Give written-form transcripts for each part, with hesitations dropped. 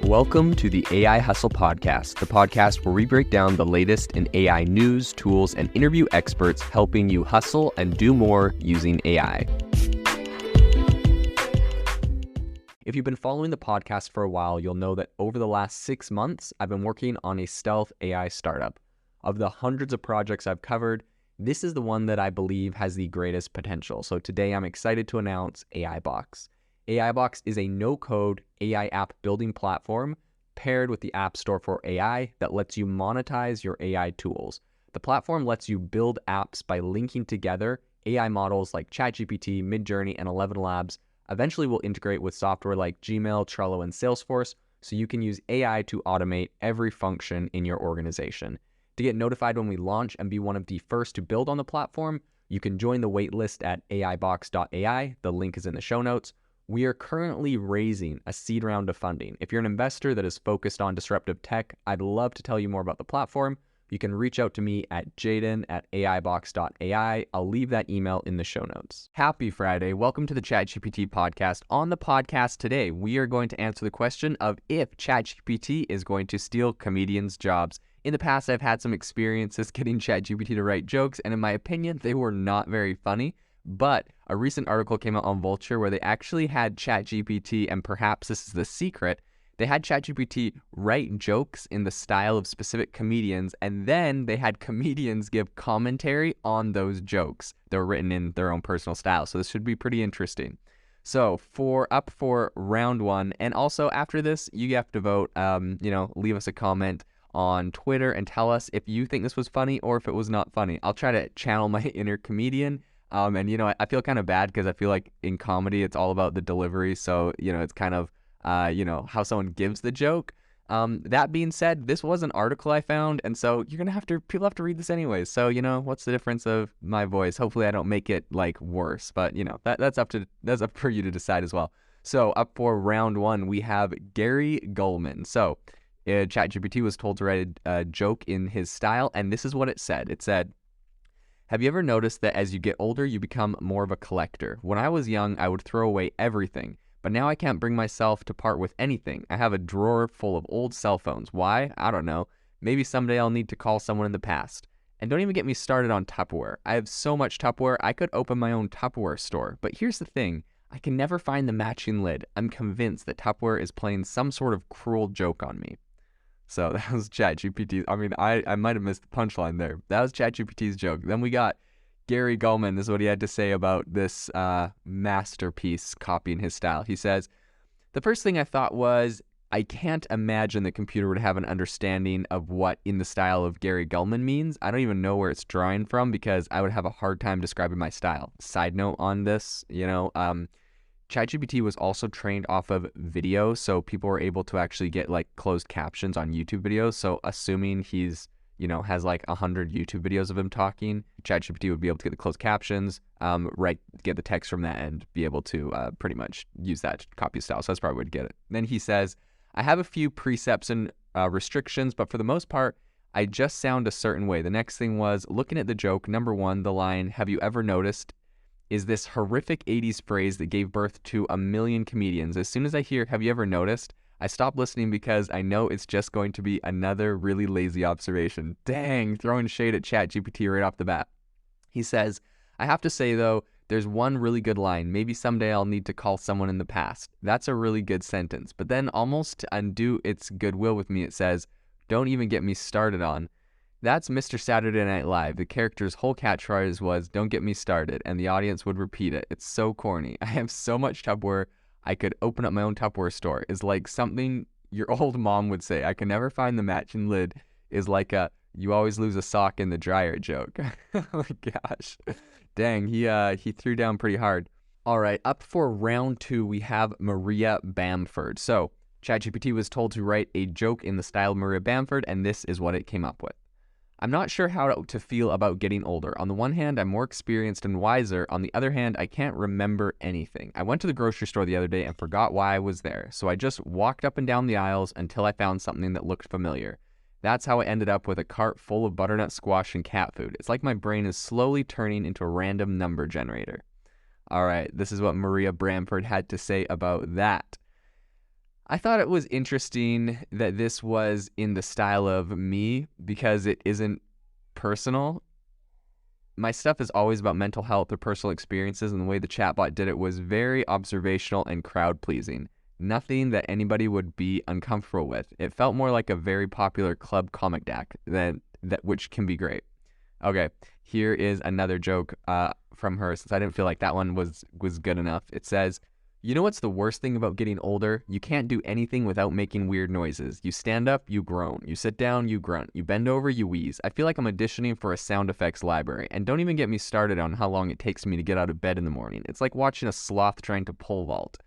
Welcome to the AI Hustle Podcast, the podcast where we break down the latest in AI news, tools, and interview experts helping you hustle and do more using AI. If you've been following the podcast for a while, you'll know that over the last 6 months, I've been working on a stealth AI startup. Of the hundreds of projects I've covered, this is the one that I believe has the greatest potential. So today I'm excited to announce AIBox. AIBox is a no-code AI app building platform paired with the App Store for AI that lets you monetize your AI tools. The platform lets you build apps by linking together AI models like ChatGPT, Midjourney, and 11 Labs. Eventually will integrate with software like Gmail, Trello, and Salesforce, so you can use AI to automate every function in your organization. To get notified when we launch and be one of the first to build on the platform, you can join the waitlist at aibox.ai. The link is in the show notes. We are currently raising a seed round of funding. If you're an investor that is focused on disruptive tech, I'd love to tell you more about the platform. You can reach out to me at jaden@aibox.ai. I'll leave that email in the show notes. Happy Friday. Welcome to the ChatGPT podcast. On the podcast today, we are going to answer the question of if ChatGPT is going to steal comedians' jobs. In the past, I've had some experiences getting ChatGPT to write jokes, and in my opinion, they were not very funny. But a recent article came out on Vulture where they actually had ChatGPT, and perhaps this is the secret, they had ChatGPT write jokes in the style of specific comedians, and then they had comedians give commentary on those jokes. They're written in their own personal style, so this should be pretty interesting. So for round one, and also after this, you have to vote, leave us a comment on Twitter and tell us if you think this was funny or if it was not funny. I'll try to channel my inner comedian. I feel kind of bad because I feel like in comedy, it's all about the delivery. So, it's kind of, how someone gives the joke. That being said, this was an article I found. And so people have to read this anyways. So, what's the difference of my voice? Hopefully I don't make it like worse, but that's up for you to decide as well. So up for round one, we have Gary Gulman. So ChatGPT was told to write a joke in his style. And this is what it said. It said, "Have you ever noticed that as you get older, you become more of a collector? When I was young, I would throw away everything, but now I can't bring myself to part with anything. I have a drawer full of old cell phones. Why? I don't know. Maybe someday I'll need to call someone in the past. And don't even get me started on Tupperware. I have so much Tupperware, I could open my own Tupperware store. But here's the thing, I can never find the matching lid. I'm convinced that Tupperware is playing some sort of cruel joke on me." So that was ChatGPT. I mean, I might have missed the punchline there. That was ChatGPT's joke. Then we got Gary Gulman. This is what he had to say about this masterpiece copying his style. He says, "The first thing I thought was, I can't imagine the computer would have an understanding of what in the style of Gary Gulman means. I don't even know where it's drawing from because I would have a hard time describing my style." Side note on this, ChatGPT was also trained off of video, so people were able to actually get like closed captions on YouTube videos. So assuming he's, has like 100 YouTube videos of him talking, ChatGPT would be able to get the closed captions, get the text from that and be able to pretty much use that to copy style. So that's probably where to get it. Then he says, "I have a few precepts and restrictions, but for the most part, I just sound a certain way." The next thing was looking at the joke. Number one, the line, "Have you ever noticed?" is this horrific 80s phrase that gave birth to a million comedians. As soon as I hear, "Have you ever noticed?" I stop listening because I know it's just going to be another really lazy observation. Dang, throwing shade at ChatGPT right off the bat. He says, "I have to say though, there's one really good line. Maybe someday I'll need to call someone in the past." That's a really good sentence. But then almost to undo its goodwill with me, it says, "Don't even get me started on." That's Mr. Saturday Night Live. The character's whole catchphrase was, "Don't get me started," and the audience would repeat it. It's so corny. I have so much Tupperware, I could open up my own Tupperware store. Is like something your old mom would say. "I can never find the matching lid" is like a "you always lose a sock in the dryer" joke. Oh my gosh. Dang, he threw down pretty hard. All right, up for round two, we have Maria Bamford. So ChatGPT was told to write a joke in the style of Maria Bamford, and this is what it came up with. "I'm not sure how to feel about getting older. On the one hand, I'm more experienced and wiser. On the other hand, I can't remember anything. I went to the grocery store the other day and forgot why I was there. So I just walked up and down the aisles until I found something that looked familiar. That's how I ended up with a cart full of butternut squash and cat food. It's like my brain is slowly turning into a random number generator." All right, this is what Maria Bamford had to say about that. I thought it was interesting that this was in the style of me because it isn't personal. My stuff is always about mental health or personal experiences, and the way the chatbot did it was very observational and crowd-pleasing. Nothing that anybody would be uncomfortable with. It felt more like a very popular club comic deck which can be great. Okay, here is another joke from her, since I didn't feel like that one was good enough. It says, "You know what's the worst thing about getting older? You can't do anything without making weird noises. You stand up, you groan. You sit down, you grunt. You bend over, you wheeze. I feel like I'm auditioning for a sound effects library. And don't even get me started on how long it takes me to get out of bed in the morning. It's like watching a sloth trying to pole vault."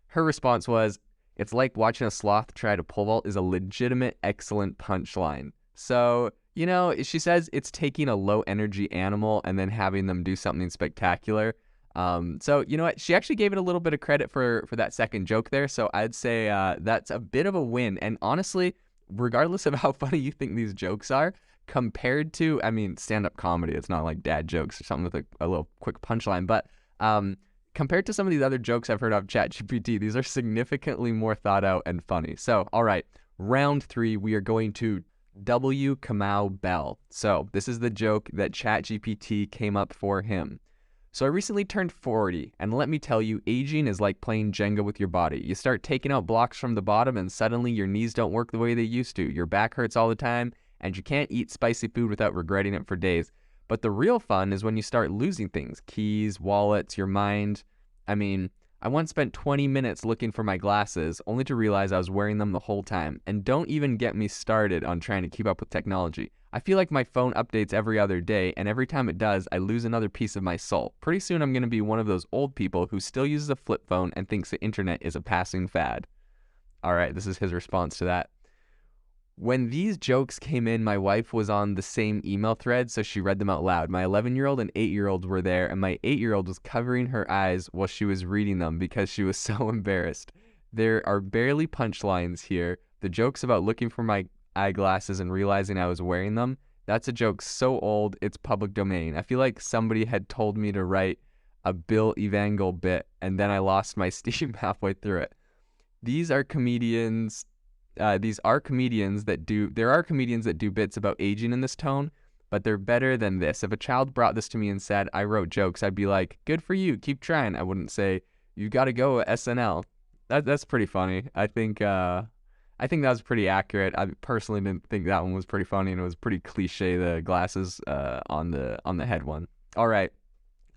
Her response was, "It's like watching a sloth try to pole vault" is a legitimate, excellent punchline. So, she says it's taking a low energy animal and then having them do something spectacular. So you know what? She actually gave it a little bit of credit for that second joke there. So I'd say that's a bit of a win. And honestly, regardless of how funny you think these jokes are, compared to, stand-up comedy, it's not like dad jokes or something with a little quick punchline. But compared to some of these other jokes I've heard of ChatGPT, these are significantly more thought out and funny. So, all right, round 3, we are going to W. Kamau Bell. So this is the joke that ChatGPT came up for him. "So I recently turned 40, and let me tell you, aging is like playing Jenga with your body. You start taking out blocks from the bottom, and suddenly your knees don't work the way they used to. Your back hurts all the time, and you can't eat spicy food without regretting it for days. But the real fun is when you start losing things: keys, wallets, your mind. I once spent 20 minutes looking for my glasses, only to realize I was wearing them the whole time. And don't even get me started on trying to keep up with technology. I feel like my phone updates every other day, and every time it does, I lose another piece of my soul. Pretty soon I'm going to be one of those old people who still uses a flip phone and thinks the internet is a passing fad." All right, this is his response to that. "When these jokes came in, my wife was on the same email thread, so she read them out loud. My 11-year-old and 8-year-old were there, and my 8-year-old was covering her eyes while she was reading them because she was so embarrassed. There are barely punchlines here. The jokes about looking for my eyeglasses and realizing I was wearing them, that's a joke so old, it's public domain. I feel like somebody had told me to write a Bill Evangel bit, and then I lost my steam halfway through it. These are comedians... There are comedians that do bits about aging in this tone, but they're better than this. If a child brought this to me and said I wrote jokes, I'd be like, good for you, keep trying. I wouldn't say, you got to go SNL. That's pretty funny. I think that was pretty accurate. I personally didn't think that one was pretty funny, and it was pretty cliche, the glasses on the head one. All right,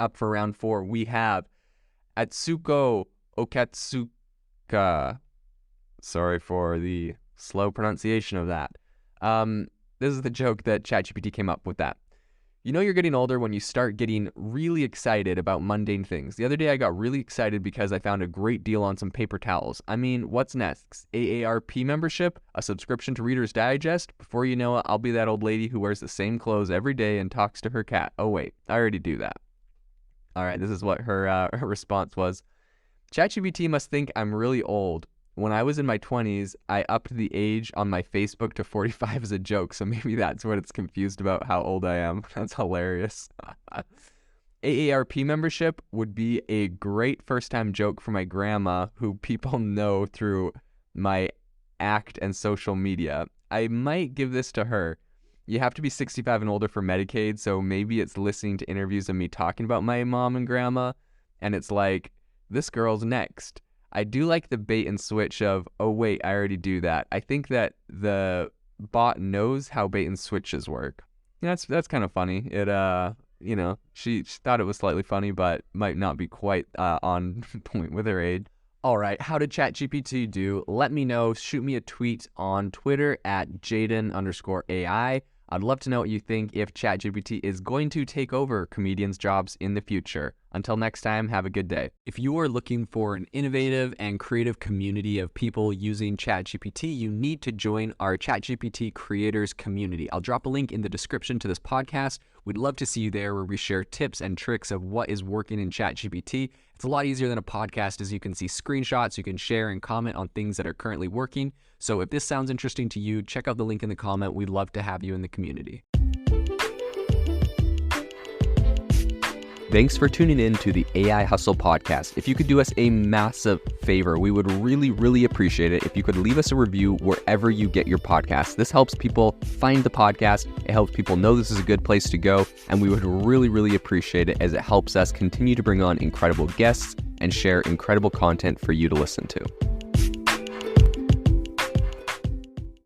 up for round 4, we have Atsuko Okatsuka. Sorry for the slow pronunciation of that. This is the joke that ChatGPT came up with that. "You know you're getting older when you start getting really excited about mundane things. The other day I got really excited because I found a great deal on some paper towels. What's next? AARP membership? A subscription to Reader's Digest? Before you know it, I'll be that old lady who wears the same clothes every day and talks to her cat. Oh wait, I already do that." All right, this is what her response was. "ChatGPT must think I'm really old. When I was in my 20s, I upped the age on my Facebook to 45 as a joke, so maybe that's what it's confused about how old I am." That's hilarious. "AARP membership would be a great first-time joke for my grandma, who people know through my act and social media. I might give this to her. You have to be 65 and older for Medicaid, so maybe it's listening to interviews of me talking about my mom and grandma, and it's like, this girl's next. I do like the bait and switch of, oh wait, I already do that. I think that the bot knows how bait and switches work." That's kind of funny. It she thought it was slightly funny, but might not be quite on point with her age. All right, how did ChatGPT do? Let me know. Shoot me a tweet on Twitter at Jaden_AI. I'd love to know what you think, if ChatGPT is going to take over comedians' jobs in the future. Until next time, have a good day. If you are looking for an innovative and creative community of people using ChatGPT, you need to join our ChatGPT creators community. I'll drop a link in the description to this podcast. We'd love to see you there, where we share tips and tricks of what is working in ChatGPT. It's a lot easier than a podcast, as you can see screenshots, you can share and comment on things that are currently working. So if this sounds interesting to you, check out the link in the comment. We'd love to have you in the community. Thanks for tuning in to the AI Hustle podcast. If you could do us a massive favor, we would really appreciate it if you could leave us a review wherever you get your podcast. This helps people find the podcast. It helps people know this is a good place to go. And we would really appreciate it as it helps us continue to bring on incredible guests and share incredible content for you to listen to.